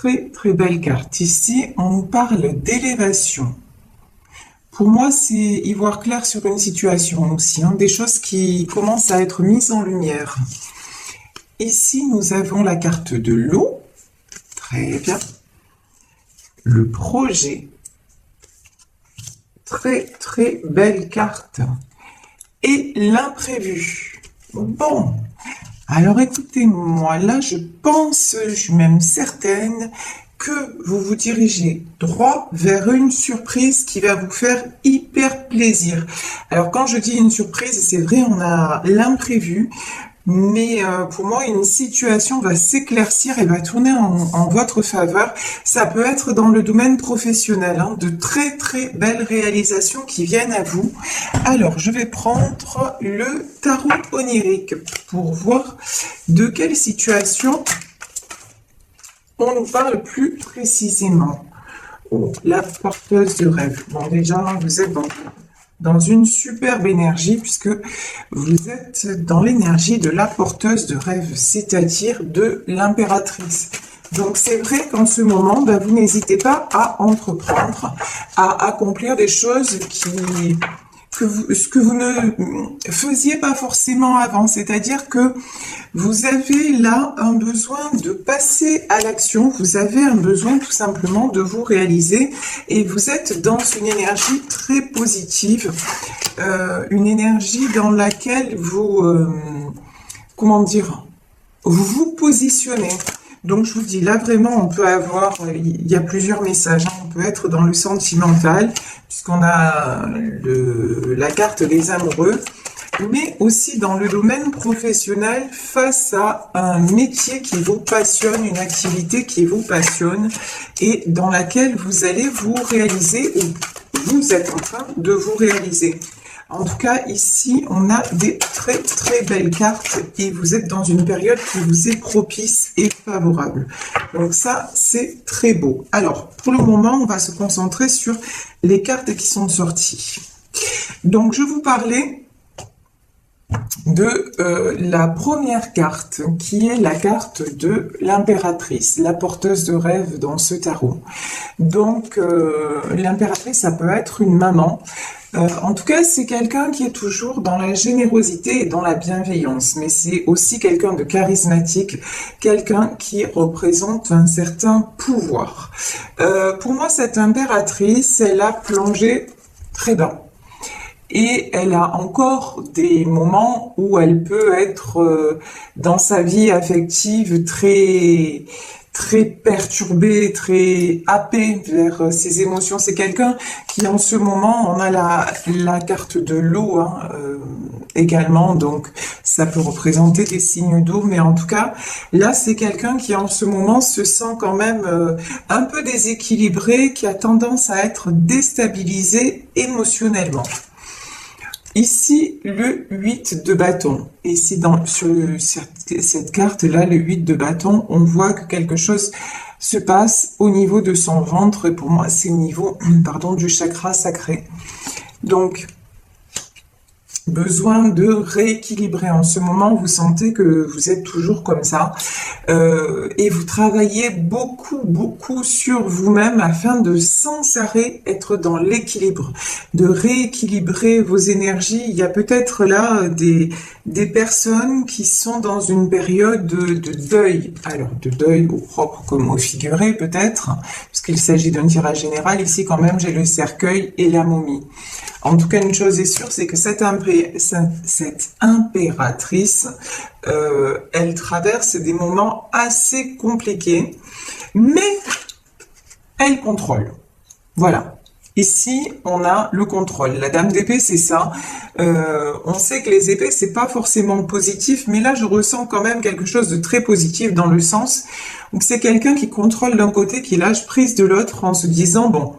très très belle carte. Ici, on nous parle d'élévation. Pour moi, c'est y voir clair sur une situation aussi, hein, des choses qui commencent à être mises en lumière. Ici, nous avons la carte de l'eau. Très bien. Le projet. Très très belle carte. Et l'imprévu. Bon. Alors écoutez-moi, là je pense, je suis même certaine que vous vous dirigez droit vers une surprise qui va vous faire hyper plaisir. Alors quand je dis une surprise, c'est vrai, on a l'imprévu, mais pour moi, une situation va s'éclaircir et va tourner en votre faveur. Ça peut être dans le domaine professionnel, hein, de très très belles réalisations qui viennent à vous. Alors, je vais prendre le tarot onirique pour voir de quelle situation on nous parle plus précisément. Oh, la porteuse de rêve. Bon, déjà, vous êtes dans une superbe énergie puisque vous êtes dans l'énergie de la porteuse de rêve, c'est-à-dire de l'impératrice. Donc c'est vrai qu'en ce moment, vous n'hésitez pas à entreprendre, à accomplir des choses que vous ne faisiez pas forcément avant, c'est-à-dire que vous avez là un besoin de passer à l'action, vous avez un besoin tout simplement de vous réaliser et vous êtes dans une énergie très positive, une énergie dans laquelle vous, comment dire, vous vous positionnez. Donc je vous dis, là vraiment on peut avoir, il y a plusieurs messages, hein. On peut être dans le sentimental, puisqu'on a la carte des amoureux, mais aussi dans le domaine professionnel face à un métier qui vous passionne, une activité qui vous passionne et dans laquelle vous allez vous réaliser ou vous êtes en train de vous réaliser. En tout cas, ici, on a des très très belles cartes et vous êtes dans une période qui vous est propice et favorable. Donc ça, c'est très beau. Alors, pour le moment, on va se concentrer sur les cartes qui sont sorties. Donc, je vous parlais de la première carte, qui est la carte de l'impératrice, la porteuse de rêve dans ce tarot. Donc, l'impératrice, ça peut être une maman. En tout cas, c'est quelqu'un qui est toujours dans la générosité et dans la bienveillance, mais c'est aussi quelqu'un de charismatique, quelqu'un qui représente un certain pouvoir. Pour moi, cette impératrice, elle a plongé très bas. Et elle a encore des moments où elle peut être dans sa vie affective très perturbée, très happée vers ses émotions. C'est quelqu'un qui en ce moment, on a la carte de l'eau hein, également, donc ça peut représenter des signes d'eau, mais en tout cas, là c'est quelqu'un qui en ce moment se sent quand même un peu déséquilibré, qui a tendance à être déstabilisé émotionnellement. Ici, le 8 de bâton. Et c'est sur cette carte-là, le 8 de bâton, on voit que quelque chose se passe au niveau de son ventre. Et pour moi, c'est au niveau, pardon, du chakra sacré. Donc, besoin de rééquilibrer. En ce moment, vous sentez que vous êtes toujours comme ça et vous travaillez beaucoup sur vous-même afin de sans arrêt être dans l'équilibre, de rééquilibrer vos énergies. Il y a peut-être là des personnes qui sont dans une période de deuil. Alors, de deuil au propre comme au figuré peut-être, puisqu'il s'agit d'un tirage général. Ici, quand même, j'ai le cercueil et la momie. En tout cas, une chose est sûre, c'est que cette impératrice, elle traverse des moments assez compliqués, mais elle contrôle. Voilà. Ici, on a le contrôle. La dame d'épée, c'est ça. On sait que les épées, c'est pas forcément positif, mais là, je ressens quand même quelque chose de très positif dans le sens où c'est quelqu'un qui contrôle d'un côté, qui lâche prise de l'autre en se disant, bon,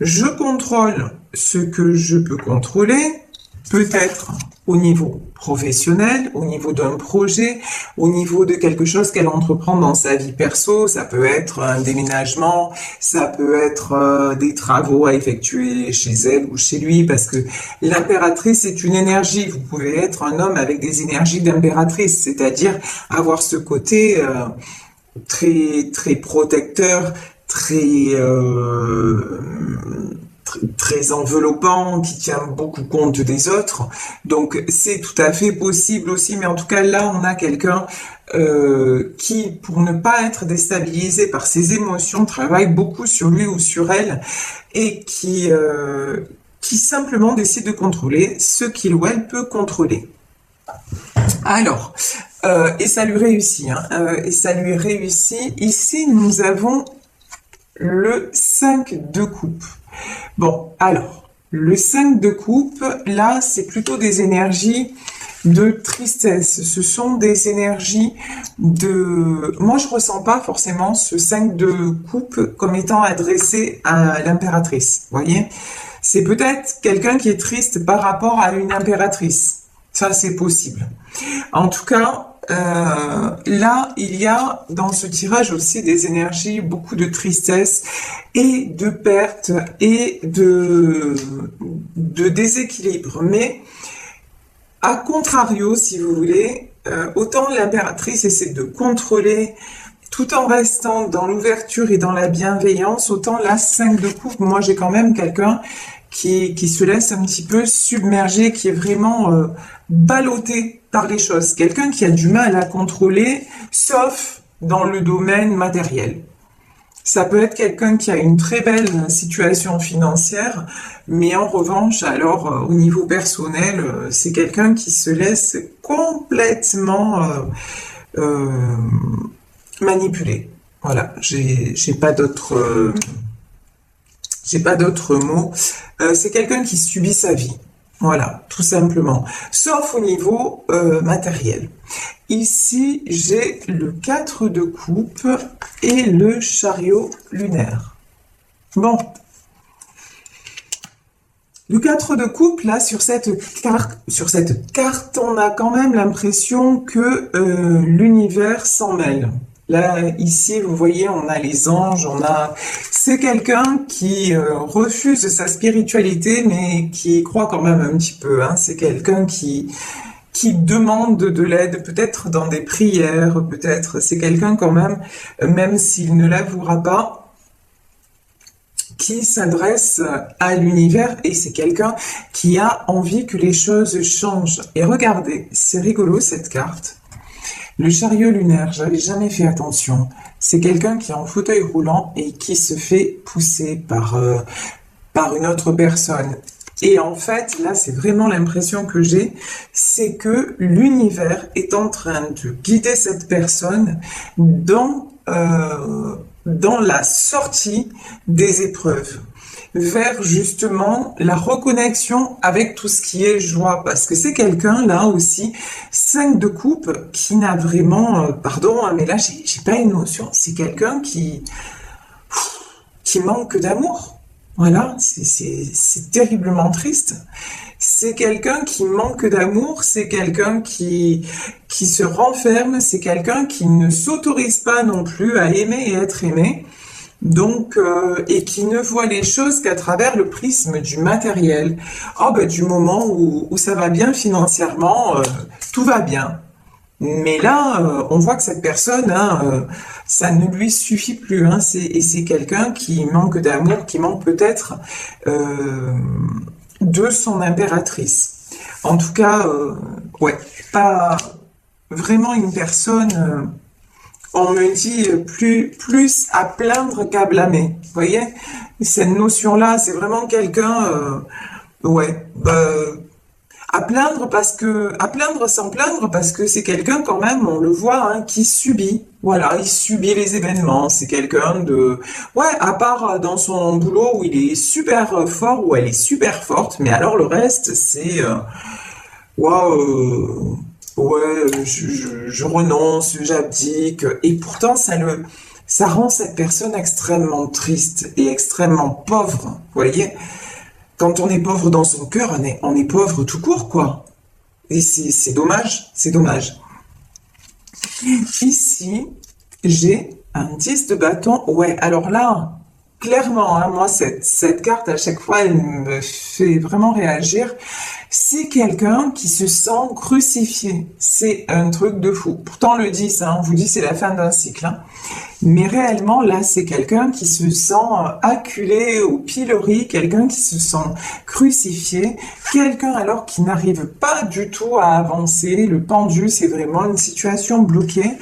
je contrôle ce que je peux contrôler, peut-être au niveau professionnel, au niveau d'un projet, au niveau de quelque chose qu'elle entreprend dans sa vie perso. Ça peut être un déménagement, ça peut être des travaux à effectuer chez elle ou chez lui, parce que l'impératrice est une énergie. Vous pouvez être un homme avec des énergies d'impératrice, c'est-à-dire avoir ce côté très protecteur, très, très enveloppant, qui tient beaucoup compte des autres. Donc c'est tout à fait possible aussi, mais en tout cas là on a quelqu'un qui, pour ne pas être déstabilisé par ses émotions, travaille beaucoup sur lui ou sur elle et qui simplement décide de contrôler ce qu'il ou elle peut contrôler. Alors, et ça lui réussit, hein, et ça lui réussit. Ici, nous avons le 5 de coupe. Bon, alors, le 5 de coupe, là, c'est plutôt des énergies de tristesse. Ce sont des énergies de... Moi, je ressens pas forcément ce 5 de coupe comme étant adressé à l'impératrice, vous voyez? C'est peut-être quelqu'un qui est triste par rapport à une impératrice. Ça, c'est possible. En tout cas, là, il y a dans ce tirage aussi des énergies, beaucoup de tristesse et de perte et de déséquilibre. Mais, à contrario, si vous voulez, autant l'impératrice essaie de contrôler tout en restant dans l'ouverture et dans la bienveillance, autant la 5 de coupe, moi j'ai quand même quelqu'un qui se laisse un petit peu submerger, qui est vraiment ballotté par les choses. Quelqu'un qui a du mal à contrôler, sauf dans le domaine matériel. Ça peut être quelqu'un qui a une très belle situation financière, mais en revanche, alors au niveau personnel, c'est quelqu'un qui se laisse complètement manipuler. Voilà, j'ai pas d'autres mots. C'est quelqu'un qui subit sa vie. Voilà, tout simplement. Sauf au niveau matériel. Ici, j'ai le 4 de coupe et le chariot lunaire. Bon. Le 4 de coupe, là, sur cette carte, on a quand même l'impression que l'univers s'en mêle. Là, ici, vous voyez, on a les anges, c'est quelqu'un qui refuse sa spiritualité, mais qui y croit quand même un petit peu, hein. C'est quelqu'un qui demande de l'aide, peut-être dans des prières, peut-être. C'est quelqu'un quand même s'il ne l'avouera pas, qui s'adresse à l'univers, et c'est quelqu'un qui a envie que les choses changent. Et regardez, c'est rigolo cette carte. Le chariot lunaire, j'avais jamais fait attention. C'est quelqu'un qui est en fauteuil roulant et qui se fait pousser par une autre personne. Et en fait, là, c'est vraiment l'impression que j'ai, c'est que l'univers est en train de guider cette personne dans la sortie des épreuves, vers justement la reconnexion avec tout ce qui est joie, parce que c'est quelqu'un là aussi, 5 de coupe, qui n'a vraiment, pardon, mais là j'ai pas une notion, c'est quelqu'un qui manque d'amour. Voilà, c'est terriblement triste. C'est quelqu'un qui manque d'amour, c'est quelqu'un qui se renferme, c'est quelqu'un qui ne s'autorise pas non plus à aimer et être aimé. Donc, et qui ne voit les choses qu'à travers le prisme du matériel. Oh, ben, du moment où ça va bien financièrement, tout va bien. Mais là, on voit que cette personne, hein, ça ne lui suffit plus. Hein, et c'est quelqu'un qui manque d'amour, qui manque peut-être de son impératrice. En tout cas, ouais, pas vraiment une personne... on me dit plus à plaindre qu'à blâmer. Vous voyez, cette notion-là, c'est vraiment quelqu'un, ouais, à plaindre sans plaindre, parce que c'est quelqu'un quand même, on le voit, hein, qui subit. Voilà, il subit les événements. C'est quelqu'un ouais, à part dans son boulot où il est super fort, où elle est super forte, mais alors le reste, c'est, waouh. Ouais, je renonce, j'abdique, et pourtant ça rend cette personne extrêmement triste et extrêmement pauvre, vous voyez. Quand on est pauvre dans son cœur, on est pauvre tout court, quoi. Et c'est dommage, c'est dommage. Ici, j'ai un 10 de bâton. Ouais, alors là, clairement, hein, moi, cette carte, à chaque fois, elle me fait vraiment réagir. C'est quelqu'un qui se sent crucifié. C'est un truc de fou. Pourtant, le 10, hein, on vous dit c'est la fin d'un cycle. Hein. Mais réellement, là, c'est quelqu'un qui se sent acculé au pilori, quelqu'un qui se sent crucifié, quelqu'un alors qui n'arrive pas du tout à avancer. Le pendu, c'est vraiment une situation bloquée.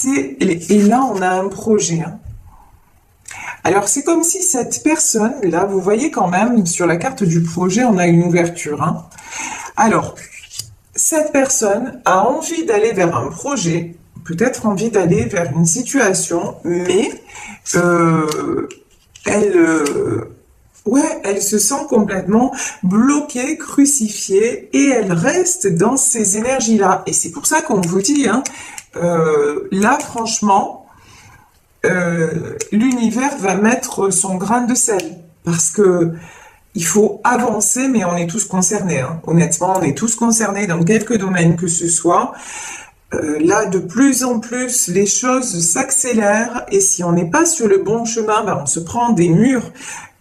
Et là, on a un projet. Hein. Alors, c'est comme si cette personne, là, vous voyez quand même, sur la carte du projet, on a une ouverture. Hein. Alors, cette personne a envie d'aller vers un projet, peut-être envie d'aller vers une situation, mais elle se sent complètement bloquée, crucifiée, et elle reste dans ces énergies-là. Et c'est pour ça qu'on vous dit, hein, là, franchement, l'univers va mettre son grain de sel parce que il faut avancer, mais on est tous concernés. Hein. Honnêtement, on est tous concernés dans quelques domaines que ce soit. Là, de plus en plus, les choses s'accélèrent et si on n'est pas sur le bon chemin, ben, on se prend des murs.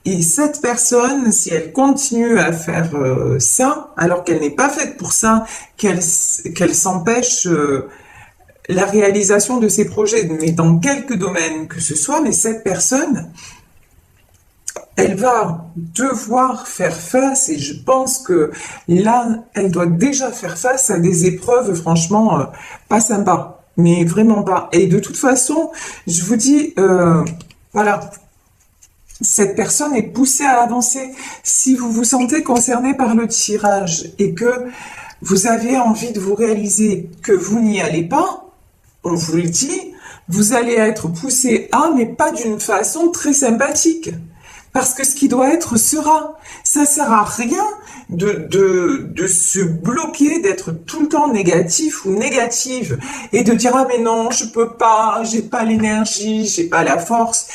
Et cette personne, si elle continue à faire ça, alors qu'elle n'est pas faite pour ça, qu'elle s'empêche la réalisation de ses projets, mais dans quelques domaines que ce soit, mais cette personne, elle va devoir faire face, et je pense que là, elle doit déjà faire face à des épreuves, franchement, pas sympas, mais vraiment pas. Et de toute façon, je vous dis, voilà, cette personne est poussée à avancer. Si vous vous sentez concerné par le tirage et que vous avez envie de vous réaliser que vous n'y allez pas, on vous le dit, vous allez être poussé à, mais pas d'une façon très sympathique. Parce que ce qui doit être sera. Ça sert à rien de se bloquer, d'être tout le temps négatif ou négative et de dire ah mais non, je peux pas, j'ai pas l'énergie, j'ai pas la force.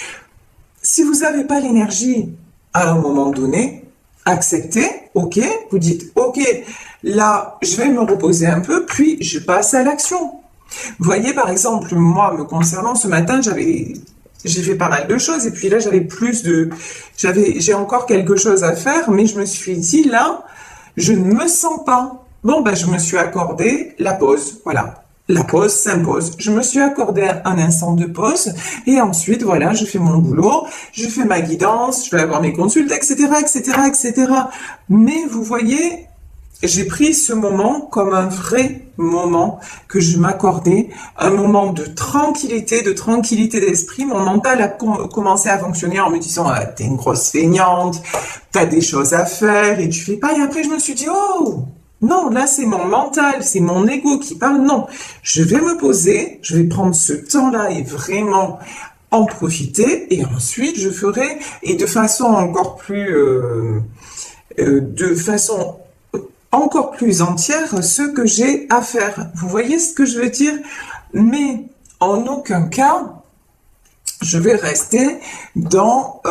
Si vous n'avez pas l'énergie à un moment donné, acceptez, ok, vous dites ok, là je vais me reposer un peu, puis je passe à l'action. Vous voyez, par exemple, moi, me concernant, ce matin, j'ai fait pas mal de choses, et puis là, j'ai encore quelque chose à faire, mais je me suis dit, là, je ne me sens pas. Bon, ben, je me suis accordé la pause, voilà. La pause s'impose. Je me suis accordé un instant de pause, et ensuite, voilà, je fais mon boulot, je fais ma guidance, je vais avoir mes consultes, etc., etc., etc. Mais vous voyez, j'ai pris ce moment comme un vrai moment que je m'accordais, un moment de tranquillité d'esprit. Mon mental a commencé à fonctionner en me disant ah, t'es une grosse feignante, t'as des choses à faire et tu fais pas. Et après je me suis dit oh non, là c'est mon mental, c'est mon ego qui parle. Non, je vais me poser, je vais prendre ce temps-là et vraiment en profiter et ensuite je ferai et de façon encore plus encore plus entière ce que j'ai à faire. Vous voyez ce que je veux dire? Mais en aucun cas, je vais rester dans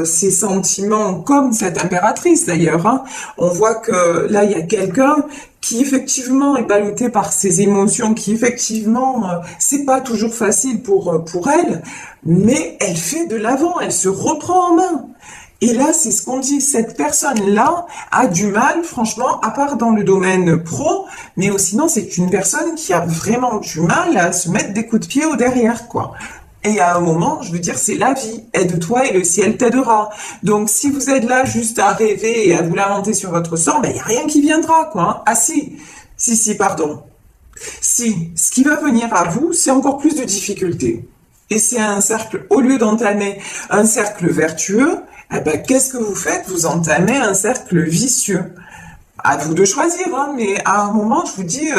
ces sentiments comme cette impératrice d'ailleurs. Hein. On voit que là, il y a quelqu'un qui effectivement est ballotté par ses émotions, qui effectivement, c'est pas toujours facile pour elle, mais elle fait de l'avant, elle se reprend en main. Et là, c'est ce qu'on dit, cette personne-là a du mal, franchement, à part dans le domaine pro, mais sinon, c'est une personne qui a vraiment du mal à se mettre des coups de pied au derrière, quoi. Et à un moment, je veux dire, c'est la vie. Aide-toi et le ciel t'aidera. Donc, si vous êtes là juste à rêver et à vous lamenter sur votre sort, ben, il n'y a rien qui viendra, quoi. Hein. Ah si, pardon. Si, ce qui va venir à vous, c'est encore plus de difficultés. Et c'est un cercle, au lieu d'entamer un cercle vertueux, eh ben, qu'est-ce que vous faites? Vous entamez un cercle vicieux. À vous de choisir, hein, mais à un moment, je vous dis,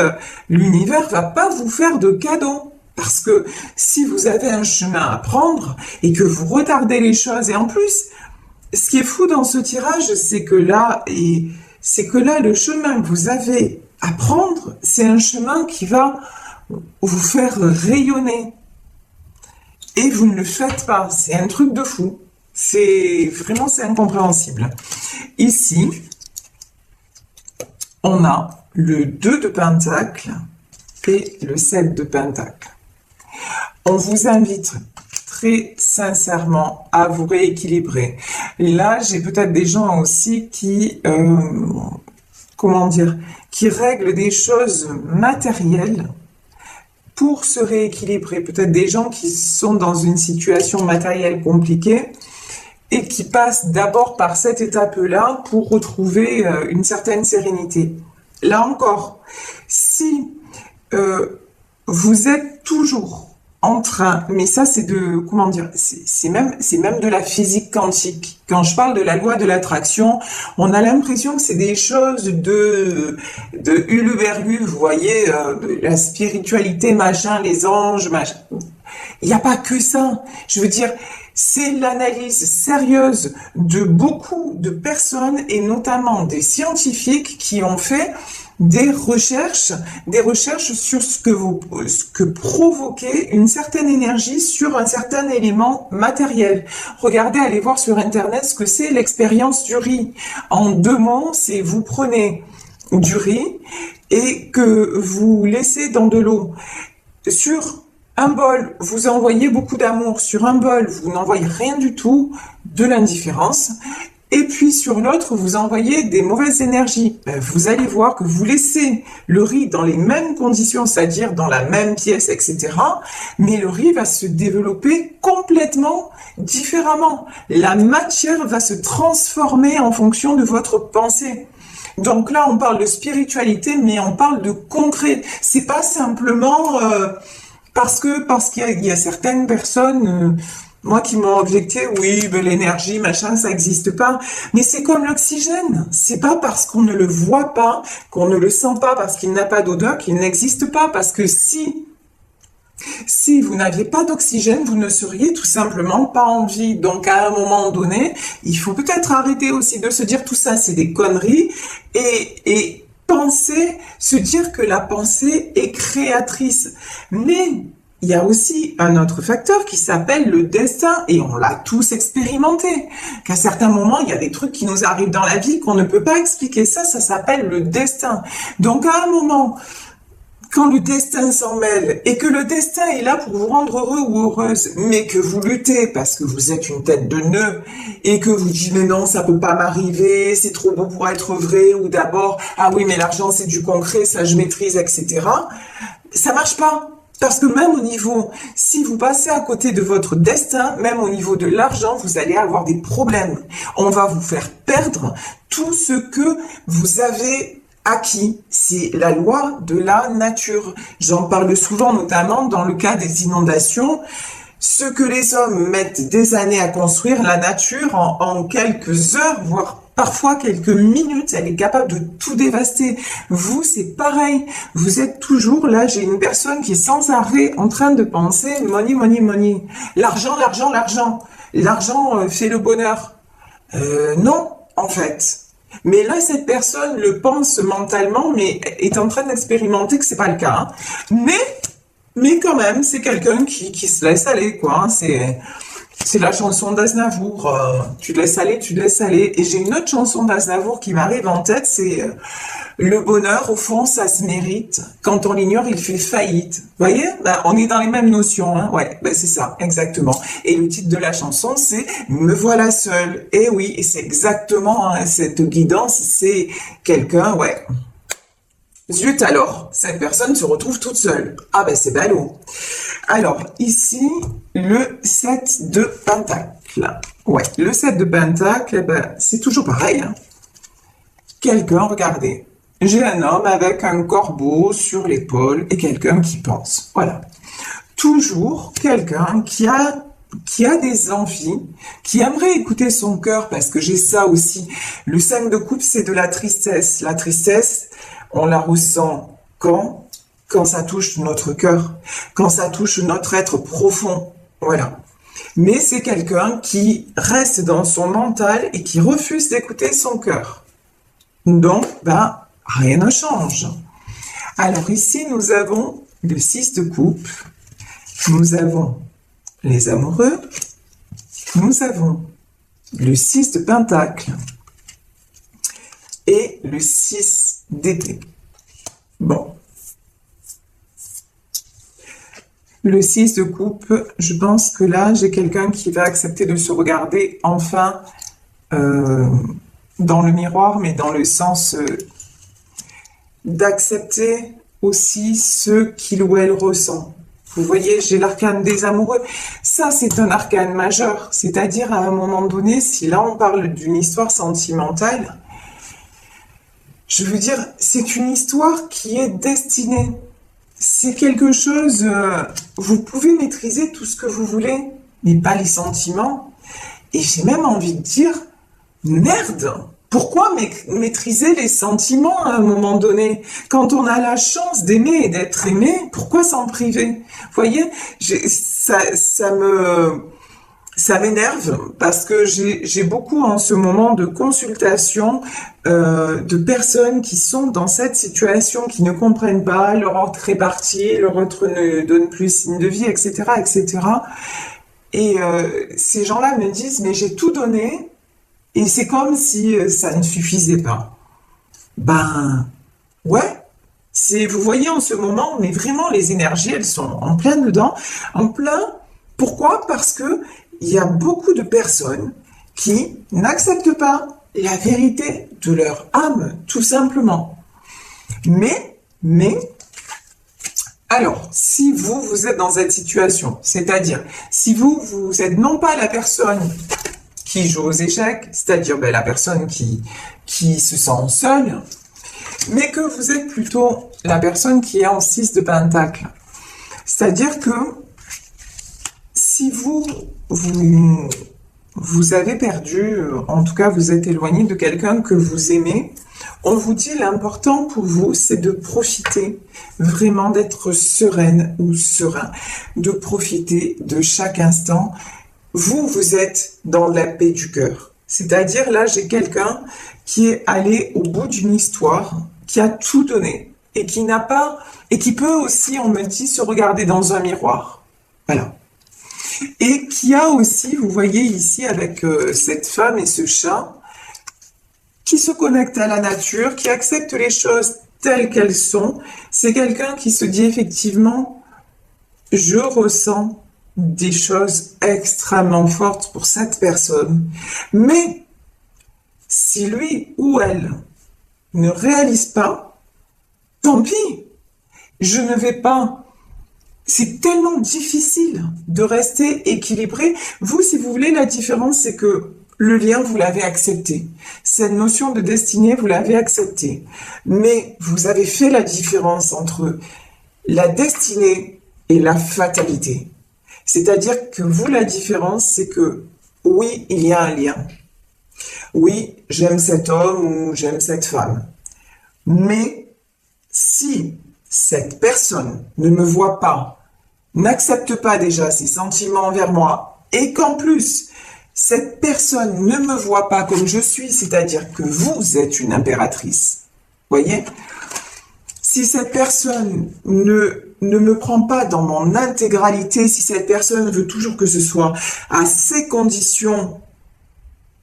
l'univers va pas vous faire de cadeaux. Parce que si vous avez un chemin à prendre et que vous retardez les choses, et en plus, ce qui est fou dans ce tirage, c'est que là, le chemin que vous avez à prendre, c'est un chemin qui va vous faire rayonner. Et vous ne le faites pas. C'est un truc de fou. C'est incompréhensible. Ici, on a le 2 de Pentacle et le 7 de Pentacle. On vous invite très sincèrement à vous rééquilibrer. Là, j'ai peut-être des gens aussi qui, comment dire, qui règlent des choses matérielles pour se rééquilibrer. Peut-être des gens qui sont dans une situation matérielle compliquée et qui passent d'abord par cette étape-là pour retrouver une certaine sérénité. Là encore, si vous êtes toujours en train, mais ça c'est de, comment dire, c'est même de la physique quantique. Quand je parle de la loi de l'attraction, on a l'impression que c'est des choses de huluberlu, vous voyez, la spiritualité, machin, les anges, machin. Il n'y a pas que ça. Je veux dire, c'est l'analyse sérieuse de beaucoup de personnes et notamment des scientifiques qui ont fait des recherches sur ce que provoquait une certaine énergie sur un certain élément matériel. Regardez, allez voir sur Internet ce que c'est l'expérience du riz. En 2 mots, c'est vous prenez du riz et que vous laissez dans de l'eau. Sur un bol, vous envoyez beaucoup d'amour. Sur un bol, vous n'envoyez rien du tout, de l'indifférence. Et puis sur l'autre, vous envoyez des mauvaises énergies. Vous allez voir que vous laissez le riz dans les mêmes conditions, c'est-à-dire dans la même pièce, etc. Mais le riz va se développer complètement différemment. La matière va se transformer en fonction de votre pensée. Donc là, on parle de spiritualité, mais on parle de concret. C'est pas simplement parce qu'il y a certaines personnes, moi qui m'ont objecté, oui, ben l'énergie, machin, ça n'existe pas. Mais c'est comme l'oxygène. C'est pas parce qu'on ne le voit pas, qu'on ne le sent pas, parce qu'il n'a pas d'odeur, qu'il n'existe pas. Parce que si vous n'aviez pas d'oxygène, vous ne seriez tout simplement pas en vie. Donc à un moment donné, il faut peut-être arrêter aussi de se dire tout ça, c'est des conneries, et penser, se dire que la pensée est créatrice. Mais il y a aussi un autre facteur qui s'appelle le destin, et on l'a tous expérimenté. Qu'à certains moments, il y a des trucs qui nous arrivent dans la vie qu'on ne peut pas expliquer. Ça s'appelle le destin. Donc à un moment, quand le destin s'en mêle et que le destin est là pour vous rendre heureux ou heureuse, mais que vous luttez parce que vous êtes une tête de nœud et que vous dites mais non, ça peut pas m'arriver, c'est trop beau pour être vrai, ou d'abord ah oui mais l'argent c'est du concret, ça je maîtrise, etc. Ça marche pas. Parce que même au niveau, si vous passez à côté de votre destin, même au niveau de l'argent, vous allez avoir des problèmes. On va vous faire perdre tout ce que vous avez acquis. C'est la loi de la nature. J'en parle souvent, notamment dans le cas des inondations. Ce que les hommes mettent des années à construire, la nature, en quelques heures, voire parfois quelques minutes, elle est capable de tout dévaster. Vous, c'est pareil. Vous êtes toujours là. J'ai une personne qui est sans arrêt en train de penser money, money, money. L'argent, l'argent, l'argent. L'argent fait le bonheur. Non, en fait. Mais là, cette personne le pense mentalement, mais est en train d'expérimenter que c'est pas le cas. Hein. Mais quand même, c'est quelqu'un qui se laisse aller, quoi. Hein. C'est la chanson d'Aznavour. Tu te laisses aller, tu te laisses aller. Et j'ai une autre chanson d'Aznavour qui m'arrive en tête, c'est le bonheur, au fond, ça se mérite. Quand on l'ignore, il fait faillite. Vous voyez, ben, on est dans les mêmes notions. Hein. Ouais, ben, c'est ça, exactement. Et le titre de la chanson, c'est Me voilà seule. Et oui, et c'est exactement hein, cette guidance. C'est quelqu'un, ouais. Zut alors, cette personne se retrouve toute seule. Ah ben c'est ballot. Alors ici, le 7 de Pentacle. Ouais, le 7 de Pentacle, ben, c'est toujours pareil. Hein. Quelqu'un, regardez, j'ai un homme avec un corbeau sur l'épaule et quelqu'un qui pense. Voilà. Toujours quelqu'un qui a des envies, qui aimerait écouter son cœur, parce que j'ai ça aussi. Le 5 de coupe, c'est de la tristesse. La tristesse, on la ressent quand ça touche notre cœur, quand ça touche notre être profond. Voilà. Mais c'est quelqu'un qui reste dans son mental et qui refuse d'écouter son cœur. Donc, ben, rien ne change. Alors ici, nous avons le 6 de coupe, nous avons les amoureux, nous avons le 6 de pentacle et le 6 d'épée. Bon. Le 6 de coupe, je pense que là, j'ai quelqu'un qui va accepter de se regarder enfin euh, dans le miroir, mais dans le sens d'accepter aussi ce qu'il ou elle ressent. Vous voyez, j'ai l'arcane des amoureux. Ça, c'est un arcane majeur. C'est-à-dire, à un moment donné, si là, on parle d'une histoire sentimentale, je veux dire, c'est une histoire qui est destinée. C'est quelque chose, vous pouvez maîtriser tout ce que vous voulez, mais pas les sentiments. Et j'ai même envie de dire, merde, pourquoi maîtriser les sentiments à un moment donné? Quand on a la chance d'aimer et d'être aimé, pourquoi s'en priver? Vous voyez, ça m'énerve parce que j'ai beaucoup en ce moment de consultations de personnes qui sont dans cette situation, qui ne comprennent pas, leur autre est parti, leur autre ne donne plus signe de vie, etc., etc. Et ces gens-là me disent, mais j'ai tout donné, et c'est comme si ça ne suffisait pas. Ben, ouais. Vous voyez, en ce moment, mais vraiment, les énergies, elles sont en plein dedans. En plein. Pourquoi? Parce que il y a beaucoup de personnes qui n'acceptent pas la vérité de leur âme, tout simplement. Mais, alors, si vous êtes dans cette situation, c'est-à-dire, si vous êtes non pas la personne qui joue aux échecs, c'est-à-dire la personne qui se sent seule, mais que vous êtes plutôt la personne qui est en 6 de pentacle. C'est-à-dire que si vous avez perdu, en tout cas vous êtes éloigné de quelqu'un que vous aimez, on vous dit l'important pour vous, c'est de profiter vraiment d'être sereine ou serein, de profiter de chaque instant. Vous êtes dans la paix du cœur. C'est-à-dire, là, j'ai quelqu'un qui est allé au bout d'une histoire, qui a tout donné, et qui n'a pas, et qui peut aussi, on me dit, se regarder dans un miroir. Voilà. Et qui a aussi, vous voyez ici, avec cette femme et ce chat, qui se connecte à la nature, qui accepte les choses telles qu'elles sont. C'est quelqu'un qui se dit effectivement, je ressens des choses extrêmement fortes pour cette personne. Mais si lui ou elle ne réalise pas, tant pis, je ne vais pas. C'est tellement difficile de rester équilibré. Vous, si vous voulez, la différence, c'est que le lien, vous l'avez accepté. Cette notion de destinée, vous l'avez acceptée. Mais vous avez fait la différence entre la destinée et la fatalité. C'est-à-dire que vous, la différence, c'est que oui, il y a un lien. Oui, j'aime cet homme ou j'aime cette femme. Mais si cette personne ne me voit pas, n'accepte pas déjà ses sentiments envers moi, et qu'en plus, cette personne ne me voit pas comme je suis, c'est-à-dire que vous êtes une impératrice, voyez? Si cette personne ne me prend pas dans mon intégralité, si cette personne veut toujours que ce soit à ses conditions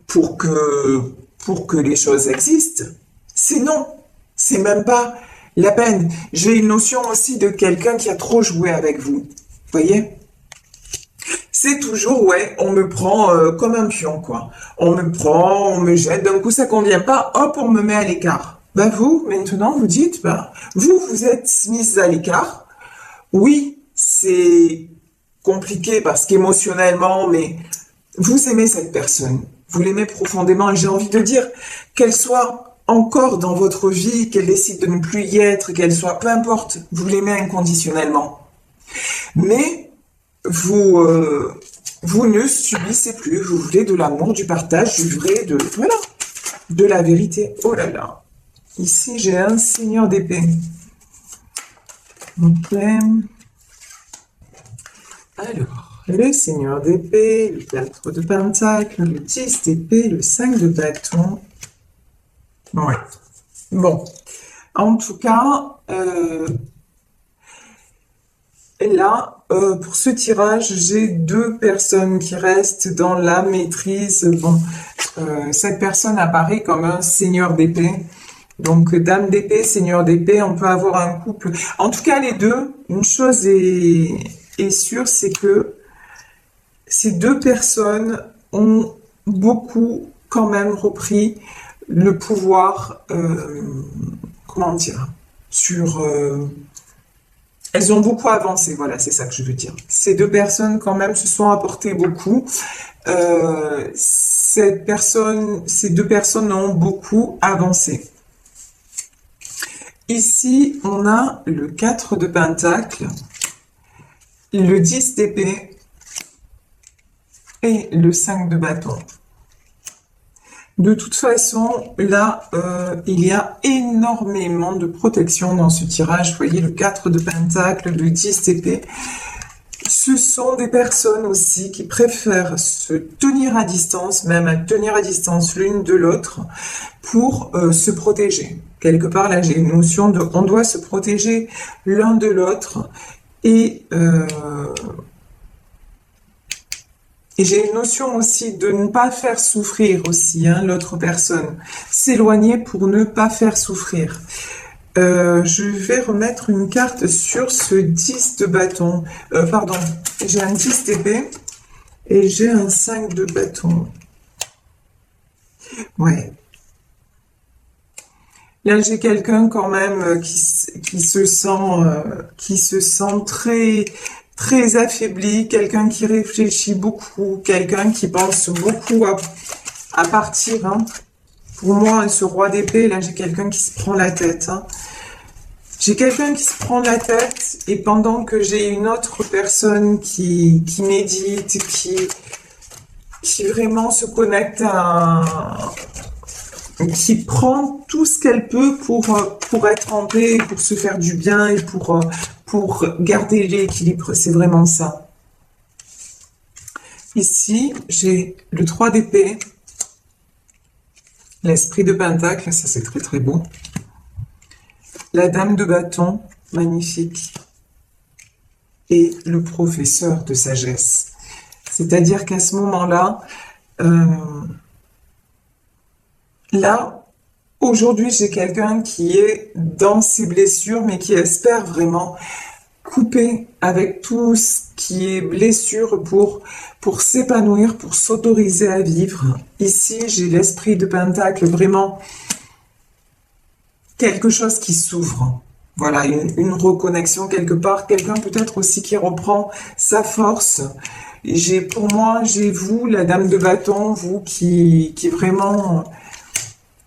pour que les choses existent, c'est non, c'est même pas la peine. J'ai une notion aussi de quelqu'un qui a trop joué avec vous, voyez? C'est toujours, ouais, on me prend comme un pion, quoi. On me prend, on me jette, d'un coup ça convient pas, hop, on me met à l'écart. Ben vous, maintenant, vous dites, vous êtes mise à l'écart. Oui, c'est compliqué parce qu'émotionnellement, mais vous aimez cette personne. Vous l'aimez profondément et j'ai envie de dire qu'elle soit encore dans votre vie, qu'elle décide de ne plus y être, qu'elle soit, peu importe, vous l'aimez inconditionnellement. Mais vous ne subissez plus, vous voulez de l'amour, du partage, du vrai, voilà, de la vérité. Oh là là. Ici, j'ai un seigneur d'épée. Ok. Alors, le seigneur d'épée, le 4 de pentacle, le 10 d'épée, le 5 de bâton. Ouais. Bon. En tout cas, là, pour ce tirage, j'ai 2 personnes qui restent dans la maîtrise. Bon, cette personne apparaît comme un seigneur d'épée. Donc, dame d'épée, seigneur d'épée, on peut avoir un couple. En tout cas, les deux, une chose est est sûr, c'est que ces deux personnes ont beaucoup quand même repris le pouvoir, comment dire, sur... elles ont beaucoup avancé, voilà, c'est ça que je veux dire. Ces deux personnes quand même se sont apportées beaucoup. Ces deux personnes ont beaucoup avancé. Ici, on a le 4 de Pentacle, le 10 d'épée et le 5 de bâton. De toute façon, là, il y a énormément de protection dans ce tirage. Vous voyez, le 4 de Pentacle, le 10 d'épée. Ce sont des personnes aussi qui préfèrent se tenir à distance, même à tenir à distance l'une de l'autre, pour se protéger. Quelque part, là, j'ai une notion de on doit se protéger l'un de l'autre et j'ai une notion aussi de ne pas faire souffrir aussi l'autre personne. S'éloigner pour ne pas faire souffrir. Je vais remettre une carte sur ce 10 de bâton. Pardon, j'ai un 10 d'épée et j'ai un 5 de bâton. Ouais. Là, j'ai quelqu'un quand même qui se sent très affaibli, quelqu'un qui réfléchit beaucoup, quelqu'un qui pense beaucoup à partir. Pour moi, ce roi d'épée, là, j'ai quelqu'un qui se prend la tête. J'ai quelqu'un qui se prend la tête et pendant que j'ai une autre personne qui médite, qui vraiment se connecte qui prend tout ce qu'elle peut pour être en paix, pour se faire du bien et pour garder l'équilibre. C'est vraiment ça. Ici, j'ai le 3 d'épée, l'esprit de Pentacle, ça c'est très très beau. La dame de bâton, magnifique. Et le professeur de sagesse. C'est-à-dire qu'à ce moment-là, aujourd'hui, j'ai quelqu'un qui est dans ses blessures, mais qui espère vraiment couper avec tout ce qui est blessure pour s'épanouir, pour s'autoriser à vivre. Ici, j'ai l'esprit de Pentacle, vraiment quelque chose qui s'ouvre. Voilà, une reconnexion quelque part, quelqu'un peut-être aussi qui reprend sa force. Pour moi, j'ai vous, la dame de bâton, vous qui vraiment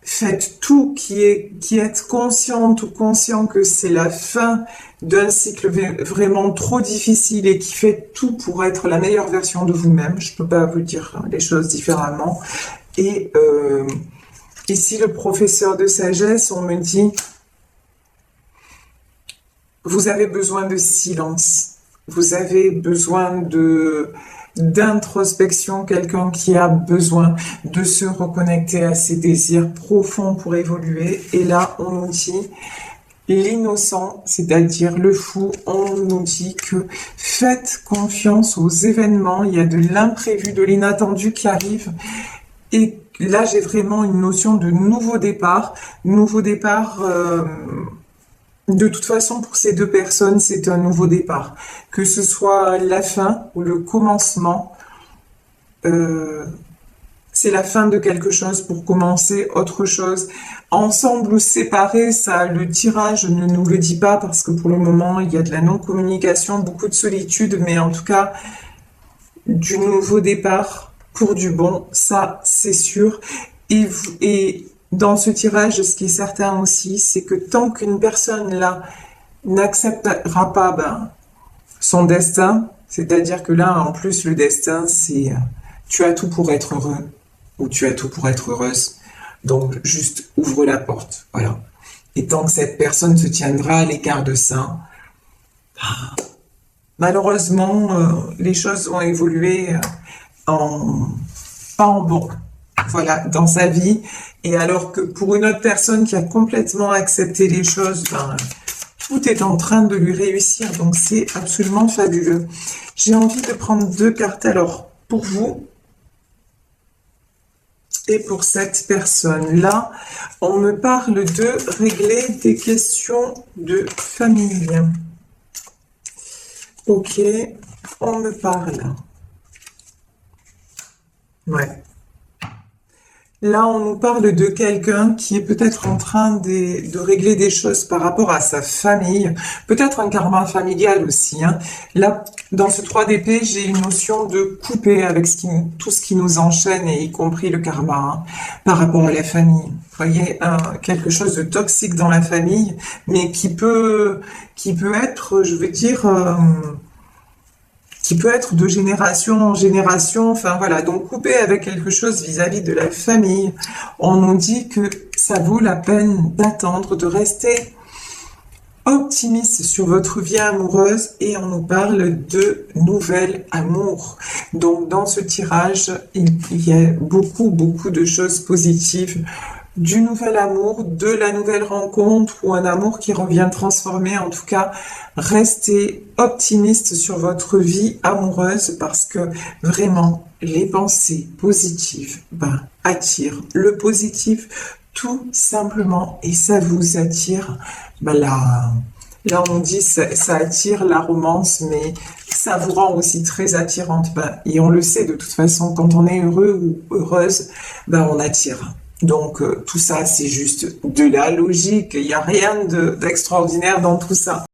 faites tout, qui êtes consciente ou conscient que c'est la fin d'un cycle vraiment trop difficile et qui fait tout pour être la meilleure version de vous-même. Je peux pas vous dire les choses différemment. Et ici, le professeur de sagesse, on me dit, vous avez besoin de silence. Vous avez besoin d'introspection, quelqu'un qui a besoin de se reconnecter à ses désirs profonds pour évoluer. Et là, on nous dit l'innocent, c'est-à-dire le fou, on nous dit que faites confiance aux événements, il y a de l'imprévu, de l'inattendu qui arrive. Et là, j'ai vraiment une notion de nouveau départ. Nouveau départ, de toute façon, pour ces deux personnes, c'est un nouveau départ. Que ce soit la fin ou le commencement, c'est la fin de quelque chose pour commencer autre chose. Ensemble ou séparés, ça, le tirage ne nous le dit pas parce que pour le moment, il y a de la non-communication, beaucoup de solitude, mais en tout cas, du nouveau départ pour du bon, ça, c'est sûr. Et dans ce tirage, ce qui est certain aussi, c'est que tant qu'une personne là n'acceptera pas son destin, c'est-à-dire que là, en plus, le destin, c'est tu as tout pour être heureux ou tu as tout pour être heureuse. Donc, juste ouvre la porte, voilà. Et tant que cette personne se tiendra à l'écart de ça, malheureusement, les choses vont évoluer pas en bon. Voilà, dans sa vie. Et alors que pour une autre personne qui a complètement accepté les choses, tout est en train de lui réussir. Donc, c'est absolument fabuleux. J'ai envie de prendre deux cartes. Alors, pour vous et pour cette personne-là, on me parle de régler des questions de famille. Ok, on me parle. Ouais. Là, on nous parle de quelqu'un qui est peut-être en train de régler des choses par rapport à sa famille, peut-être un karma familial aussi, hein. Là, dans ce 3 d'épée, j'ai une notion de couper avec tout ce qui nous enchaîne, et y compris le karma, hein, par rapport à la famille. Vous voyez, quelque chose de toxique dans la famille, mais qui peut être, je veux dire, qui peut être de génération en génération, enfin voilà, donc couper avec quelque chose vis-à-vis de la famille. On nous dit que ça vaut la peine d'attendre, de rester optimiste sur votre vie amoureuse, et on nous parle de nouvel amour. Donc dans ce tirage, il y a beaucoup de choses positives, du nouvel amour, de la nouvelle rencontre, ou un amour qui revient transformé. En tout cas, restez optimiste sur votre vie amoureuse, parce que vraiment, les pensées positives attirent le positif tout simplement, et ça vous attire. Là, on dit ça attire la romance, mais ça vous rend aussi très attirante. Et on le sait de toute façon, quand on est heureux ou heureuse, on attire. Donc tout ça, c'est juste de la logique. Il n'y a rien d'extraordinaire dans tout ça.